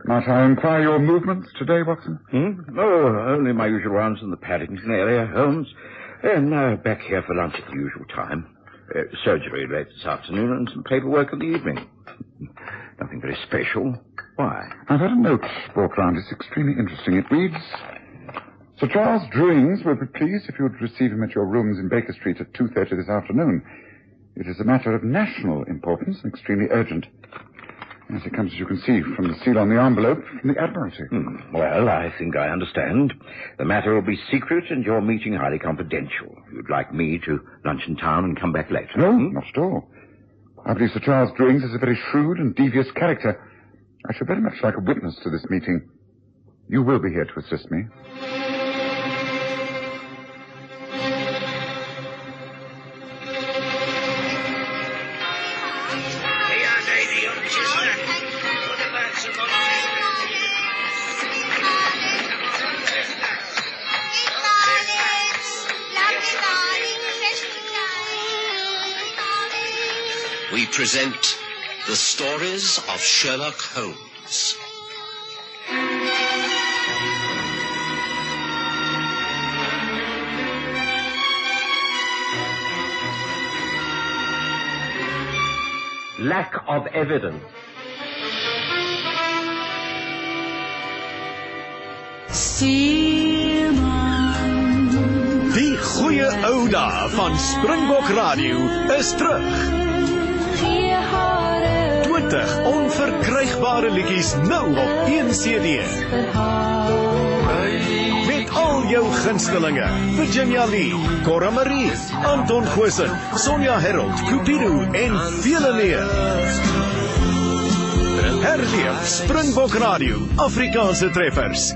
Might I inquire your movements today, Watson? Oh, only my usual rounds in the Paddington area, Holmes. And now back here for lunch at the usual time. Surgery late this afternoon and some paperwork in the evening. Nothing very special. Why? I've had a note brought round. It's extremely interesting. It reads, Sir Charles Druings will be pleased if you would receive him at your rooms in Baker Street at 2:30 this afternoon. It is a matter of national importance and extremely urgent. As it comes, as you can see, from the seal on the envelope from the Admiralty. Well, I think I understand. The matter will be secret and your meeting highly confidential. You'd like me to lunch in town and come back later? No, not at all. I believe Sir Charles Druings is a very shrewd and devious character. I should very much like a witness to this meeting. You will be here to assist me. We present the stories of Sherlock Holmes. Lack of evidence. Die goeie ou dae van Springbok Radio is terug. 20 onverkrygbare liedjies nou op 1 CD. Met al jou gunstelinge, Virginia Lee, Cora Marie, Anton Goosen, Sonja Herold, Cupido en vele meer. Herleef Springbok Radio, Afrikaanse treffers.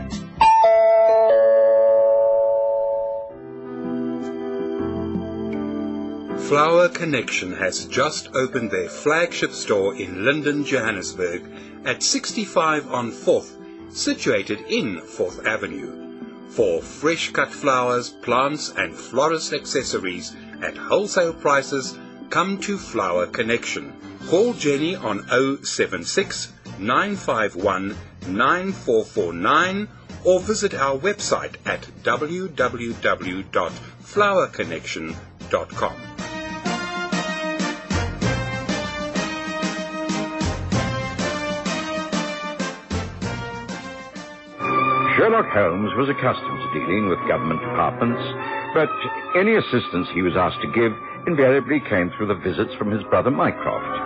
Flower Connection has just opened their flagship store in Linden, Johannesburg at 65 on 4th, situated in 4th Avenue. For fresh cut flowers, plants and florist accessories at wholesale prices, come to Flower Connection. Call Jenny on 076 951 9449 or visit our website at www.flowerconnection.com. Sherlock Holmes was accustomed to dealing with government departments, but any assistance he was asked to give invariably came through the visits from his brother Mycroft.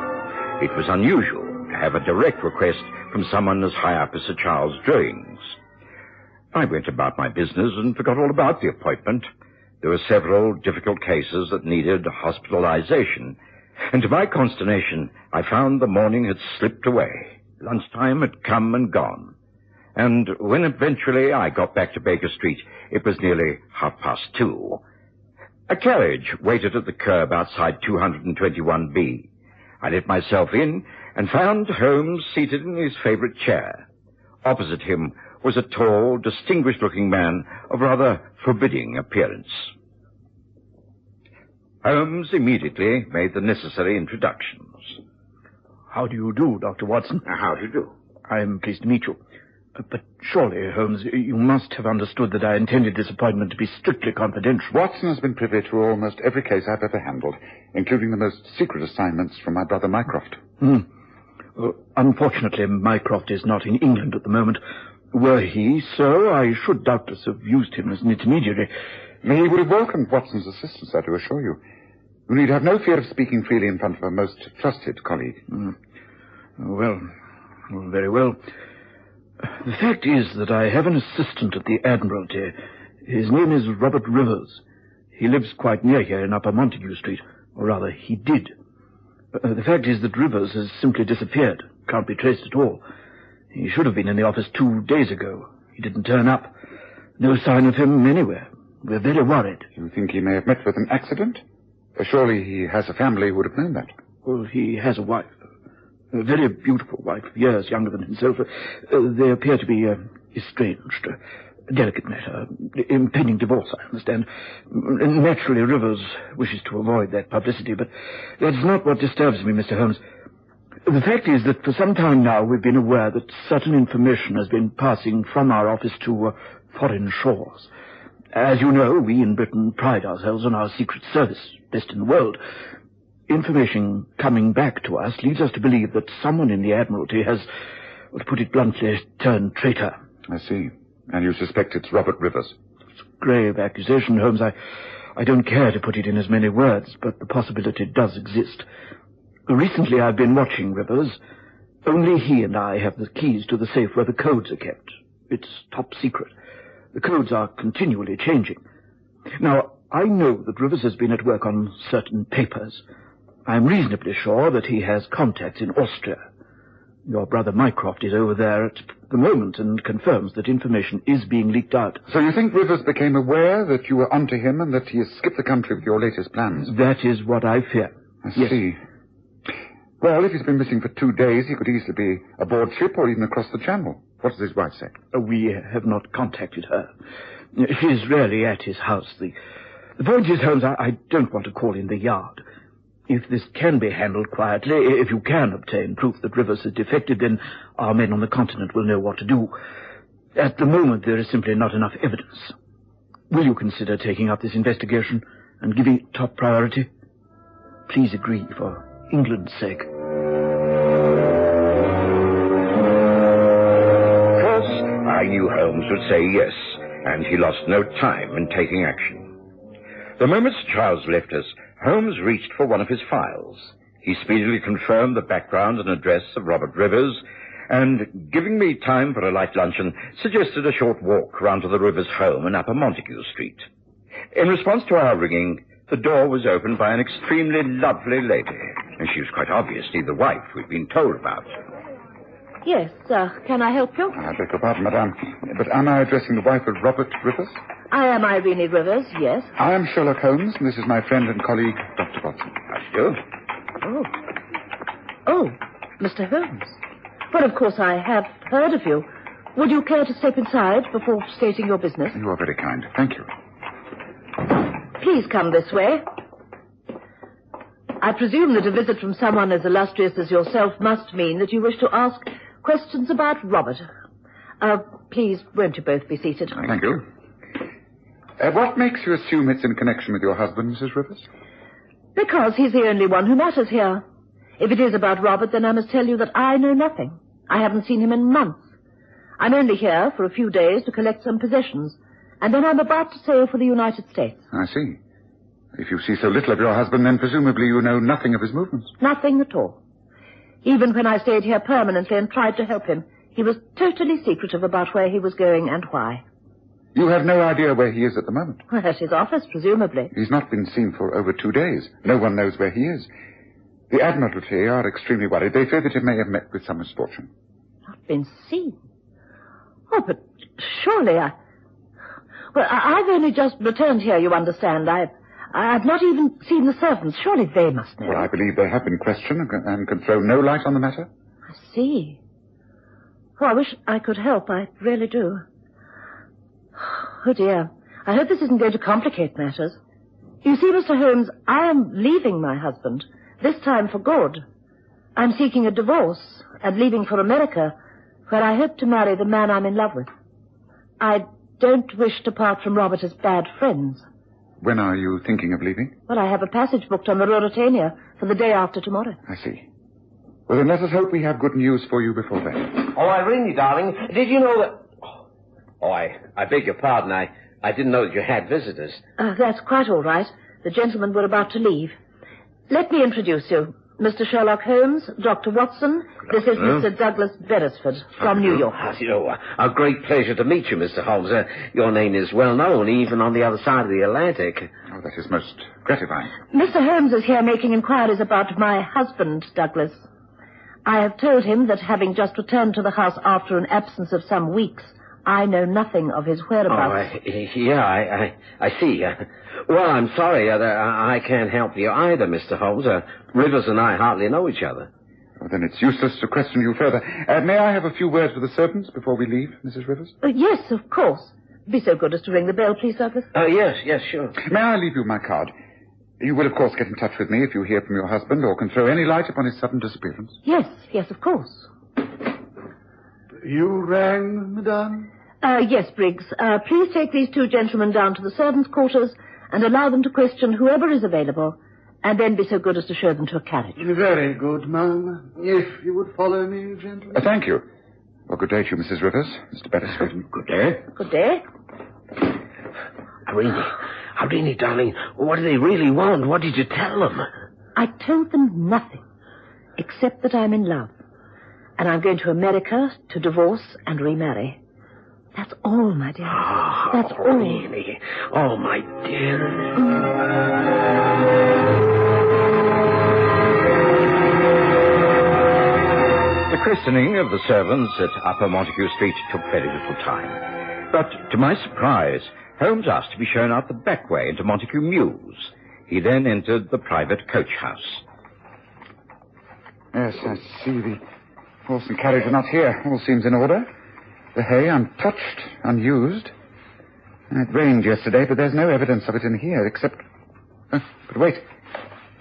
It was unusual to have a direct request from someone as high up as Sir Charles Druings. I went about my business and forgot all about the appointment. There were several difficult cases that needed hospitalization, and to my consternation, I found the morning had slipped away. Lunchtime had come and gone. And when eventually I got back to Baker Street, it was nearly 2:30. A carriage waited at the curb outside 221B. I let myself in and found Holmes seated in his favorite chair. Opposite him was a tall, distinguished-looking man of rather forbidding appearance. Holmes immediately made the necessary introductions. How do you do, Dr. Watson? How do you do? I'm pleased to meet you. But surely, Holmes, you must have understood that I intended this appointment to be strictly confidential. Watson has been privy to almost every case I've ever handled, including the most secret assignments from my brother Mycroft. Unfortunately, Mycroft is not in England at the moment. Were he so, I should doubtless have used him as an intermediary. He would have welcomed Watson's assistance, I do assure you. You need have no fear of speaking freely in front of a most trusted colleague. Well, very well. The fact is that I have an assistant at the Admiralty. His name is Robert Rivers. He lives quite near here in Upper Montague Street, or rather, he did. The fact is that Rivers has simply disappeared, can't be traced at all. He should have been in the office 2 days ago. He didn't turn up. No sign of him anywhere. We're very worried. You think he may have met with an accident? Surely he has a family who would have known that. Well, he has a wife. A very beautiful wife, years younger than himself. They appear to be estranged. A delicate matter. Impending divorce, I understand. Naturally, Rivers wishes to avoid that publicity, but that's not what disturbs me, Mr. Holmes. The fact is that for some time now we've been aware that certain information has been passing from our office to foreign shores. As you know, we in Britain pride ourselves on our secret service, best in the world. Information coming back to us leads us to believe that someone in the Admiralty has, to put it bluntly, turned traitor. I see. And you suspect it's Robert Rivers? It's a grave accusation, Holmes. I don't care to put it in as many words, but the possibility does exist. Recently I've been watching Rivers. Only he and I have the keys to the safe where the codes are kept. It's top secret. The codes are continually changing. Now, I know that Rivers has been at work on certain papers. I'm reasonably sure that he has contacts in Austria. Your brother Mycroft is over there at the moment and confirms that information is being leaked out. So you think Rivers became aware that you were onto him and that he has skipped the country with your latest plans? That is what I fear. I see. Well, if he's been missing for 2 days, he could easily be aboard ship or even across the channel. What does his wife say? We have not contacted her. She's rarely at his house. The point is, Holmes, I don't want to call in the yard. If this can be handled quietly, if you can obtain proof that Rivers has defected, then our men on the continent will know what to do. At the moment, there is simply not enough evidence. Will you consider taking up this investigation and giving it top priority? Please agree for England's sake. First, I knew Holmes would say yes, and he lost no time in taking action. The moment Sir Charles left us, Holmes reached for one of his files. He speedily confirmed the background and address of Robert Rivers, and, giving me time for a light luncheon, suggested a short walk round to the Rivers home in Upper Montague Street. In response to our ringing, the door was opened by an extremely lovely lady, and she was quite obviously the wife we'd been told about. Yes, can I help you? I beg your pardon, madame, but am I addressing the wife of Robert Rivers? I am Irene Rivers, yes. I am Sherlock Holmes, and this is my friend and colleague, Dr. Watson. How do you do? Oh, Mr. Holmes. Well, of course, I have heard of you. Would you care to step inside before stating your business? You are very kind. Thank you. Please come this way. I presume that a visit from someone as illustrious as yourself must mean that you wish to ask questions about Robert. Please, won't you both be seated? Thank you. What makes you assume it's in connection with your husband, Mrs. Rivers? Because he's the only one who matters here. If it is about Robert, then I must tell you that I know nothing. I haven't seen him in months. I'm only here for a few days to collect some possessions, and then I'm about to sail for the United States. I see. If you see so little of your husband, then presumably you know nothing of his movements. Nothing at all. Even when I stayed here permanently and tried to help him, he was totally secretive about where he was going and why. You have no idea where he is at the moment? Well, at his office, presumably. He's not been seen for over 2 days. No one knows where he is. The Admiralty are extremely worried. They fear that he may have met with some misfortune. Not been seen? Oh, but surely I've only just returned here, you understand. I've not even seen the servants. Surely they must know. Well, I believe they have been questioned and can throw no light on the matter. I see. Oh, I wish I could help. I really do. Oh, dear. I hope this isn't going to complicate matters. You see, Mr. Holmes, I am leaving my husband, this time for good. I'm seeking a divorce and leaving for America, where I hope to marry the man I'm in love with. I don't wish to part from Robert as bad friends. When are you thinking of leaving? Well, I have a passage booked on the Ruritania for the day after tomorrow. I see. Well, then let us hope we have good news for you before then. Oh, Irene, darling, did you know that... Oh, I beg your pardon. I didn't know that you had visitors. That's quite all right. The gentlemen were about to leave. Let me introduce you. Mr. Sherlock Holmes, Dr. Watson. This is Mr. Douglas Beresford from New York. A great pleasure to meet you, Mr. Holmes. Your name is well known, even on the other side of the Atlantic. Oh, that is most gratifying. Mr. Holmes is here making inquiries about my husband, Douglas. I have told him that having just returned to the house after an absence of some weeks, I know nothing of his whereabouts. I see. Well, I'm sorry. I can't help you either, Mr. Holmes. Rivers and I hardly know each other. Well, then it's useless to question you further. May I have a few words with the servants before we leave, Mrs. Rivers? Yes, of course. Be so good as to ring the bell, please, Douglas. Yes, sure. May I leave you my card? You will, of course, get in touch with me if you hear from your husband or can throw any light upon his sudden disappearance. Yes, of course. You rang, madame? Yes, Briggs. Please take these two gentlemen down to the servants' quarters and allow them to question whoever is available, and then be so good as to show them to a carriage. Very good, ma'am. If you would follow me, gentlemen. Thank you. Well, good day to you, Mrs. Rivers. Mr. Beresford. Good day. Good day. Irene, darling, what do they really want? What did you tell them? I told them nothing, except that I'm in love. And I'm going to America to divorce and remarry. That's all, my dear. That's all. Really? Oh, my dear. The christening of the servants at Upper Montague Street took very little time. But, to my surprise, Holmes asked to be shown out the back way into Montague Mews. He then entered the private coach house. Yes, I see. The horse and carriage are not here. All seems in order. The hay untouched, unused. It rained yesterday, but there's no evidence of it in here, except... but wait.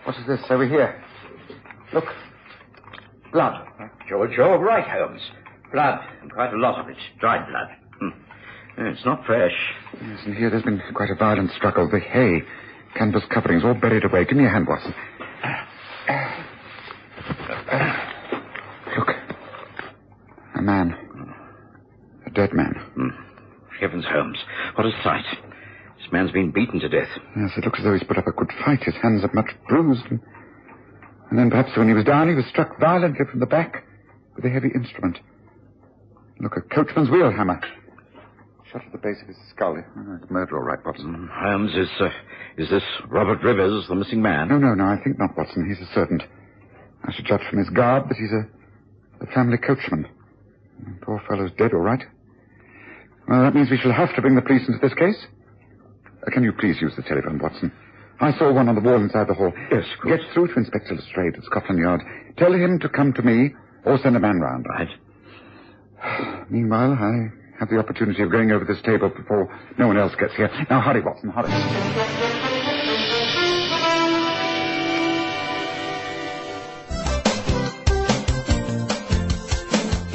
What is this over here? Look. Blood. You're right, Holmes. Blood, and quite a lot of it. Dried blood. It's not fresh. Yes, and here there's been quite a violent struggle. The hay, canvas coverings, all buried away. Give me a hand, Watson. Look. A man. A dead man. Heavens, Holmes. What a sight. This man's been beaten to death. Yes, it looks as though he's put up a good fight. His hands are much bruised. And then perhaps when he was down, he was struck violently from the back with a heavy instrument. Look, a coachman's wheel hammer. Shot at the base of his skull. Oh, it's murder, all right, Watson. Holmes, is this Robert Rivers, the missing man? No, I think not, Watson. He's a servant. I should judge from his garb that he's a family coachman. The poor fellow's dead, all right. Well, that means we shall have to bring the police into this case. Can you please use the telephone, Watson? I saw one on the wall inside the hall. Yes, of course. Get through to Inspector Lestrade at Scotland Yard. Tell him to come to me or send a man round. Right. Meanwhile, I have the opportunity of going over this table before no one else gets here. Now, hurry, Watson, hurry.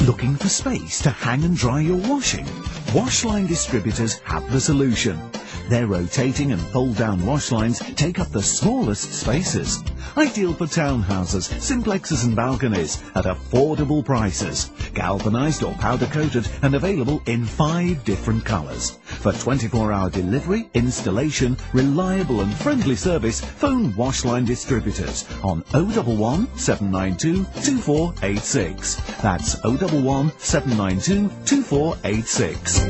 Looking for space to hang and dry your washing? Washline distributors have the solution. Their rotating and fold-down wash lines take up the smallest spaces. Ideal for townhouses, simplexes and balconies at affordable prices. Galvanized or powder-coated and available in 5 different colors. For 24-hour delivery, installation, reliable and friendly service, phone Washline Distributors on 011 792 2486. That's 011 792 2486.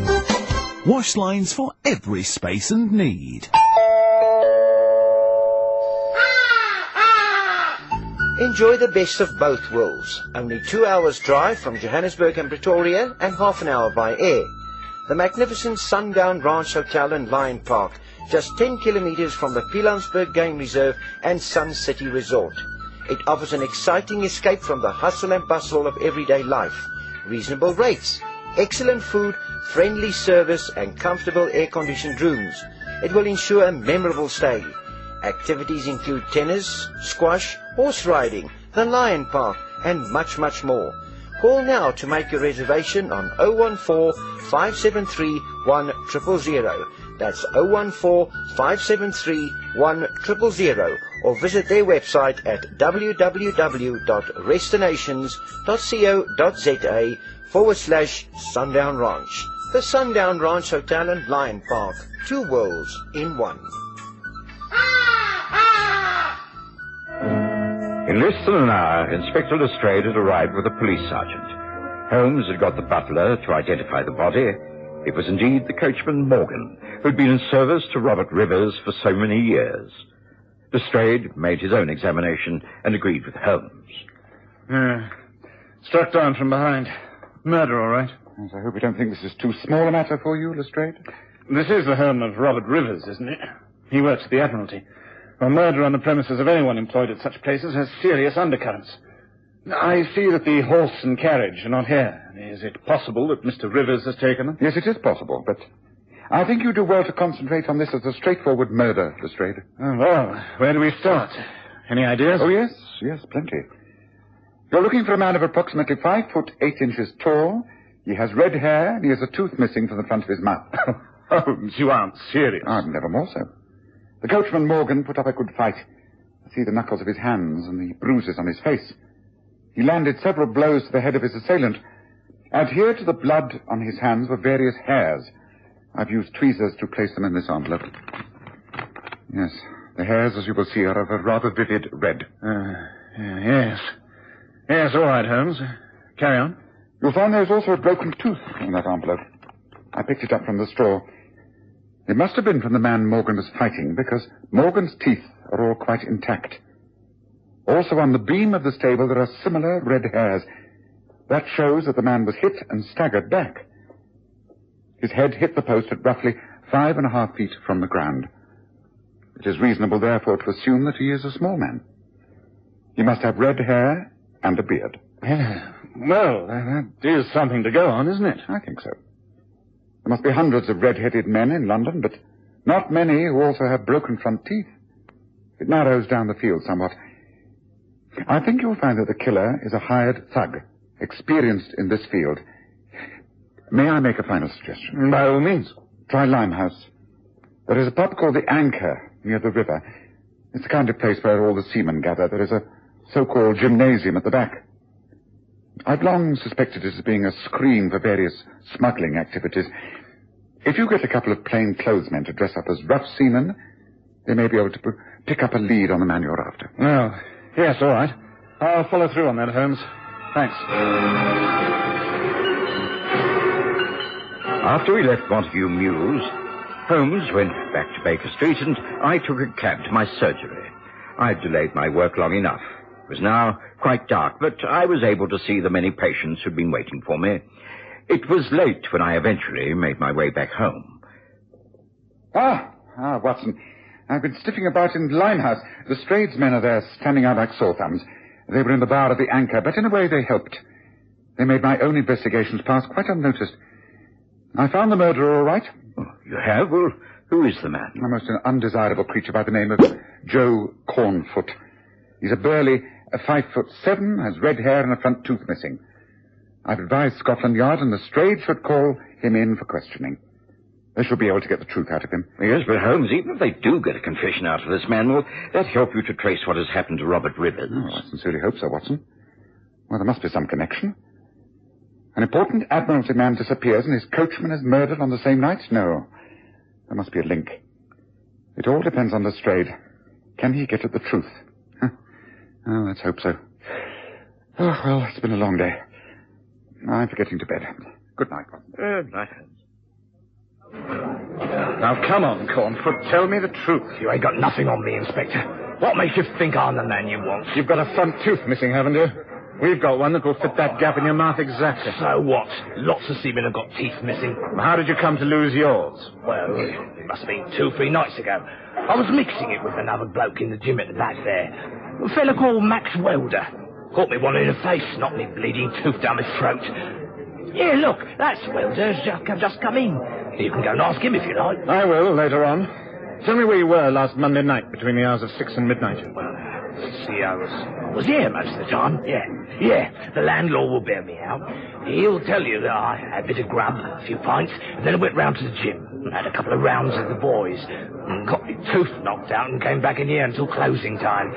Wash lines for every space and need. Enjoy the best of both worlds. Only 2 hours drive from Johannesburg and Pretoria and half an hour by air. The magnificent Sundown Ranch Hotel and Lion Park, just 10 kilometers from the Pilanesberg Game Reserve and Sun City Resort. It offers an exciting escape from the hustle and bustle of everyday life. Reasonable rates, excellent food, friendly service and comfortable air-conditioned rooms. It will ensure a memorable stay. Activities include tennis, squash, horse riding, the Lion Park and much, much more. Call now to make your reservation on 014-573-1000. That's 014-573-1000 or visit their website at www.restinations.co.za/Sundown Ranch. The Sundown Ranch Hotel and Lion Park. 2 worlds in one. In less than an hour, Inspector Lestrade had arrived with a police sergeant. Holmes had got the butler to identify the body. It was indeed the coachman Morgan, who'd been in service to Robert Rivers for so many years. Lestrade made his own examination and agreed with Holmes. Struck down from behind. Murder, all right. Yes, I hope you don't think this is too small a matter for you, Lestrade. This is the home of Robert Rivers, isn't it? He works at the Admiralty. A murder on the premises of anyone employed at such places has serious undercurrents. I see that the horse and carriage are not here. Is it possible that Mr. Rivers has taken them? Yes, it is possible, but I think you do well to concentrate on this as a straightforward murder, Lestrade. Oh, well, where do we start? Any ideas? Oh, yes, plenty. You're looking for a man of approximately 5 foot 8 inches tall. He has red hair, and he has a tooth missing from the front of his mouth. Holmes, you aren't serious. I'm never more so. The coachman Morgan put up a good fight. I see the knuckles of his hands and the bruises on his face. He landed several blows to the head of his assailant. Adhered to the blood on his hands were various hairs. I've used tweezers to place them in this envelope. Yes, the hairs, as you will see, are of a rather vivid red. Yes. Yes, all right, Holmes. Carry on. You'll find there's also a broken tooth in that envelope. I picked it up from the straw. It must have been from the man Morgan was fighting, because Morgan's teeth are all quite intact. Also on the beam of the stable there are similar red hairs. That shows that the man was hit and staggered back. His head hit the post at roughly 5.5 feet from the ground. It is reasonable, therefore, to assume that he is a small man. He must have red hair and a beard. Yeah. Well, that is something to go on, isn't it? I think so. There must be hundreds of red-headed men in London, but not many who also have broken front teeth. It narrows down the field somewhat. I think you'll find that the killer is a hired thug, experienced in this field. May I make a final suggestion? By all means. Try Limehouse. There is a pub called the Anchor near the river. It's the kind of place where all the seamen gather. There is a so-called gymnasium at the back. I've long suspected it as being a screen for various smuggling activities. If you get a couple of plain clothes men to dress up as rough seamen, they may be able to pick up a lead on the man you're after. Oh, yes, all right. I'll follow through on that, Holmes. Thanks. After we left Montague Mews, Holmes went back to Baker Street, and I took a cab to my surgery. I'd delayed my work long enough. It was now quite dark, but I was able to see the many patients who'd been waiting for me. It was late when I eventually made my way back home. Watson. I've been sniffing about in Limehouse. The Strayed's men are there, standing out like sore thumbs. They were in the bar of the Anchor, but in a way they helped. They made my own investigations pass quite unnoticed. I found the murderer all right. Oh, you have? Well, who is the man? A most undesirable creature by the name of Joe Cornfoot. He's a burly 5'7", has red hair and a front tooth missing. I've advised Scotland Yard, and the Strayed should call him in for questioning. They should be able to get the truth out of him. Yes, but Holmes, even if they do get a confession out of this man, will that help you to trace what has happened to Robert Rivers? Oh, I sincerely hope so, Watson. Well, there must be some connection. An important Admiralty man disappears and his coachman is murdered on the same night? No. There must be a link. It all depends on Lestrade. Can he get at the truth? Oh, let's hope so. Oh, well, it's been a long day. I'm getting to bed. Good night, Watson. Good night, Holmes. Now, come on, Cornfoot. Tell me the truth. You ain't got nothing on me, Inspector. What makes you think I'm the man you want? You've got a front tooth missing, haven't you? We've got one that will fit that gap in your mouth exactly. So what? Lots of seamen have got teeth missing. How did you come to lose yours? Well, it must have been 2-3 nights ago. I was mixing it with another bloke in the gym at the back there. A fella called Max Welder. Caught me one in the face, knocked me bleeding tooth down my throat. Yeah, look, that's Welder's just come in. You can go and ask him if you like. I will, later on. Tell me where you were last Monday night between the hours of 6 and midnight. Well, see, I was here most of the time. Yeah. The landlord will bear me out. He'll tell you that I had a bit of grub, a few pints, and then I went round to the gym and had a couple of rounds with the boys, and got my tooth knocked out and came back in here until closing time.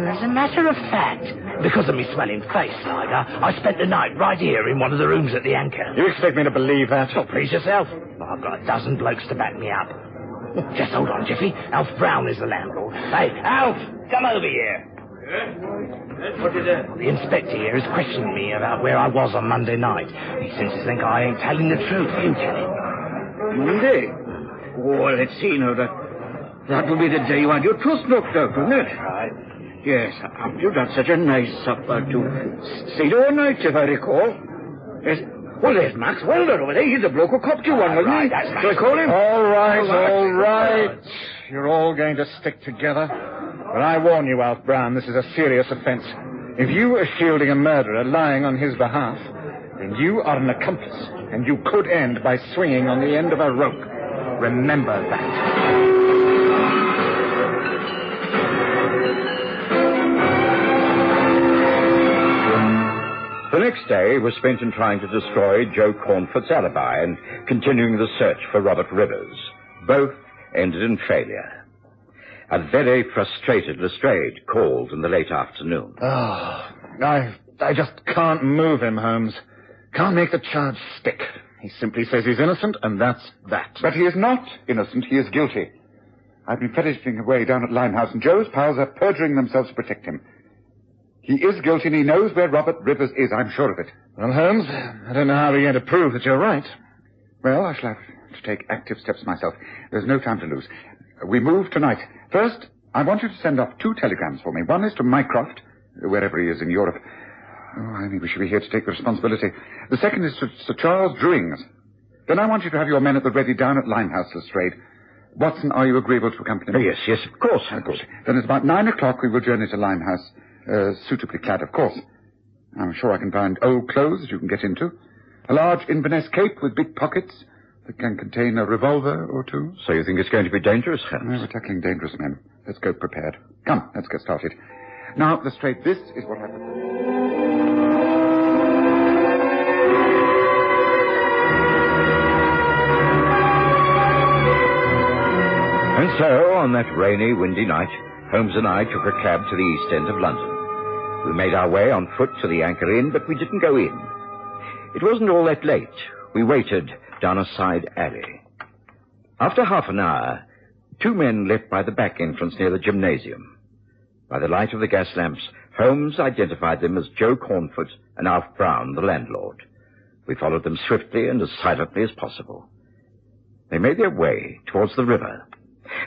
As a matter of fact, because of me smelling face like, I spent the night right here in one of the rooms at the Anchor. You expect me to believe that? So please yourself. I've got a dozen blokes to back me up. Just hold on, Jiffy. Alf Brown is the landlord. Hey, Alf, come over here. What is it? The inspector here is questioning me about where I was on Monday night. He seems to think I ain't telling the truth. You tell him. Monday? Oh, let's see now. That will be the day you had your tooth knocked out, wouldn't it? Right. Yes, after you got such a nice supper to stayed overnight, if I recall. Yes. Well, there's Max Welder over there. He's the bloke who copped you one, wasn't he? That's Max. Shall I call him? All right. You're all going to stick together. But I warn you, Alf Brown, this is a serious offence. If you are shielding a murderer lying on his behalf, Then you are an accomplice, and you could end by swinging on the end of a rope. Remember that. The next day was spent in trying to destroy Joe Cornfoot's alibi and continuing the search for Robert Rivers. Both ended in failure. A very frustrated Lestrade called in the late afternoon. Oh, I just can't move him, Holmes. Can't make the charge stick. He simply says he's innocent, and that's that. But he is not innocent. He is guilty. I've been fetishing away down at Limehouse, and Joe's pals are perjuring themselves to protect him. He is guilty, and he knows where Robert Rivers is. I'm sure of it. Well, Holmes, I don't know how we're going to prove that you're right. Well, I shall have to take active steps myself. There's no time to lose. We move tonight. First, I want you to send off 2 telegrams for me. One is to Mycroft, wherever he is in Europe. Oh, I think we should be here to take the responsibility. The second is to Sir Charles Drewings. Then I want you to have your men at the ready down at Limehouse, Lestrade. Watson, are you agreeable to accompany me? Yes, of course. Of course. Then it's about 9 o'clock we will journey to Limehouse. Suitably clad, of course. I'm sure I can find old clothes that you can get into. A large Inverness cape with big pockets that can contain a revolver or 2. So you think it's going to be dangerous, Holmes? No, we're tackling dangerous men. Let's go prepared. Come, let's get started. Now, Lestrade, this is what happened. And so, on that rainy, windy night, Holmes and I took a cab to the east end of London. We made our way on foot to the Anchor Inn, but we didn't go in. It wasn't all that late. We waited down a side alley. After half an hour, 2 men left by the back entrance near the gymnasium. By the light of the gas lamps, Holmes identified them as Joe Cornfoot and Alf Brown, the landlord. We followed them swiftly and as silently as possible. They made their way towards the river,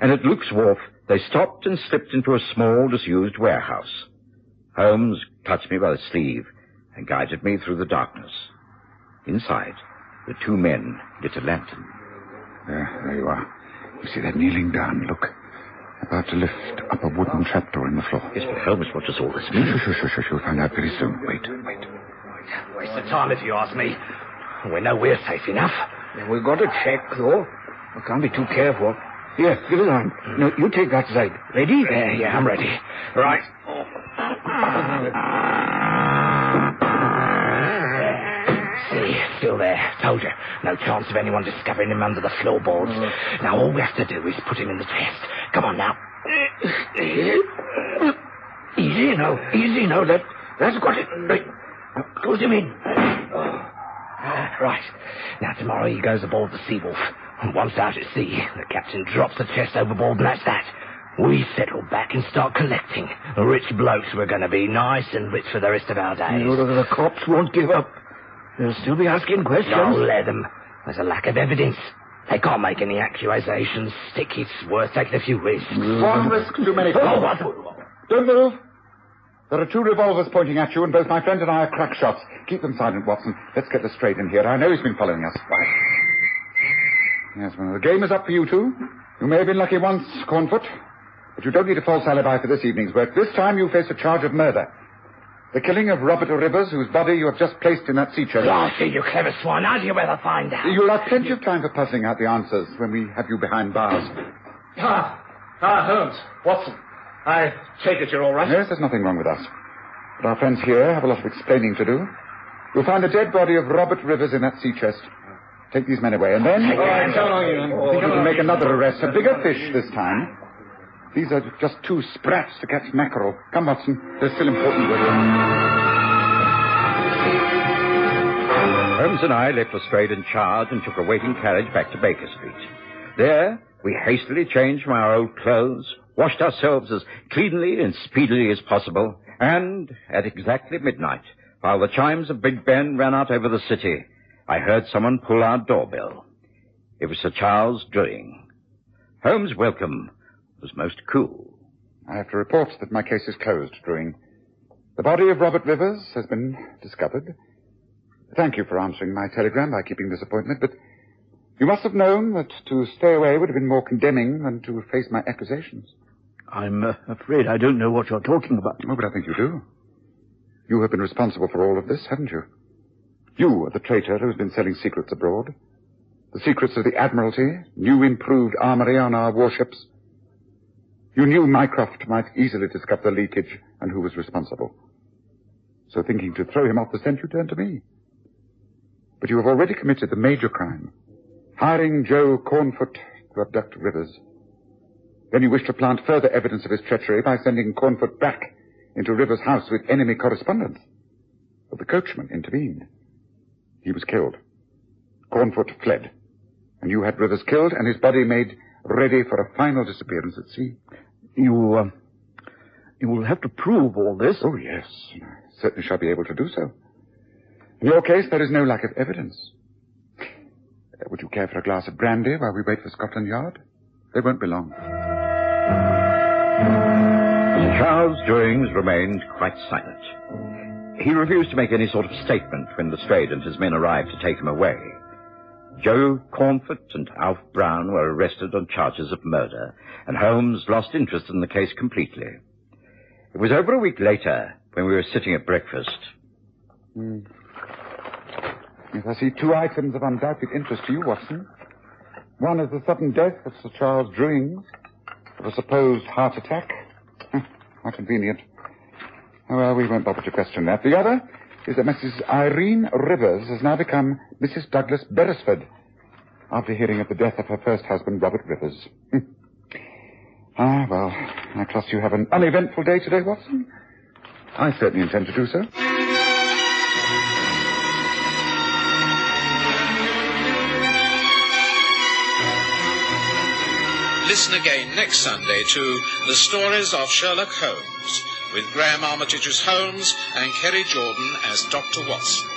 and at Luke's Wharf, they stopped and slipped into a small, disused warehouse. Holmes touched me by the sleeve and guided me through the darkness. Inside, the 2 men lit a lantern. There you are. You see, they're kneeling down. Look. About to lift up a wooden trapdoor in the floor. Yes, but Holmes, what does all this mean? Shush. You'll find out very soon. Wait. Waste of time if you ask me. We know we're safe enough. Yeah, we've got to check, though. We can't be too careful. Here, give it on. No, you take that side. Ready? Yeah, I'm ready. Right. See, still there. Told you. No chance of anyone discovering him under the floorboards. Now, all we have to do is put him in the chest. Come on, now. Easy now. That's got it. Right. Close him in. Right. Now, tomorrow he goes aboard the Seawolf. And once out at sea, the captain drops the chest overboard, and that's that. We settle back and start collecting. Rich blokes we're going to be, nice and rich for the rest of our days. The cops won't give up. They'll still be asking questions. Don't let them. There's a lack of evidence. They can't make any accusations. Stick, it's worth taking a few risks. One risk too many. Oh, what? Don't move. There are 2 revolvers pointing at you, and both my friend and I are crack shots. Keep them silent, Watson. Let's get Lestrade in here. I know he's been following us. Right. Yes, well, the game is up for you 2. You may have been lucky once, Cornfoot, but you don't need a false alibi for this evening's work. This time you face a charge of murder. The killing of Robert Rivers, whose body you have just placed in that sea chest. Oh, see, you clever swine. How do you ever find out? You'll have plenty of time for puzzling out the answers when we have you behind bars. Holmes. Watson. I take it you're all right? Yes, there's nothing wrong with us. But our friends here have a lot of explaining to do. You'll find the dead body of Robert Rivers in that sea chest. Take these men away, and then... All right, so long, you men. I think you can make another arrest. A bigger fish this time. These are just 2 sprats to catch mackerel. Come, Watson. There's still important work. Holmes and I left Lestrade in charge and took a waiting carriage back to Baker Street. There, we hastily changed from our old clothes, washed ourselves as cleanly and speedily as possible, and at exactly midnight, while the chimes of Big Ben ran out over the city, I heard someone pull our doorbell. It was Sir Charles Drewing. Holmes' welcome was most cool. I have to report that my case is closed, Drewing. The body of Robert Rivers has been discovered. Thank you for answering my telegram by keeping this appointment, but you must have known that to stay away would have been more condemning than to face my accusations. I'm afraid I don't know what you're talking about. Oh, but I think you do. You have been responsible for all of this, haven't you? You are the traitor who's been selling secrets abroad. The secrets of the Admiralty, new improved armory on our warships. You knew Mycroft might easily discover the leakage and who was responsible. So thinking to throw him off the scent, you turned to me. But you have already committed the major crime, hiring Joe Cornfoot to abduct Rivers. Then you wish to plant further evidence of his treachery by sending Cornfoot back into Rivers' house with enemy correspondence. But the coachman intervened. He was killed. Cornfoot fled. And you had Rivers killed and his body made ready for a final disappearance at sea. You will have to prove all this. Oh, yes. I certainly shall be able to do so. In your case, there is no lack of evidence. Would you care for a glass of brandy while we wait for Scotland Yard? They won't be long. Sir Charles Drewings remained quite silent. He refused to make any sort of statement when Lestrade and his men arrived to take him away. Joe Cornfoot and Alf Brown were arrested on charges of murder, and Holmes lost interest in the case completely. It was over a week later when we were sitting at breakfast. Yes, I see two items of undoubted interest to you, Watson. One is the sudden death of Sir Charles Drewings of a supposed heart attack. How convenient. Oh, well, we won't bother to question that. The other is that Mrs. Irene Rivers has now become Mrs. Douglas Beresford after hearing of the death of her first husband, Robert Rivers. Well, I trust you have an uneventful day today, Watson. I certainly intend to do so. Listen again next Sunday to The Stories of Sherlock Holmes, with Graham Armitage's Holmes and Kerry Jordan as Dr. Watson.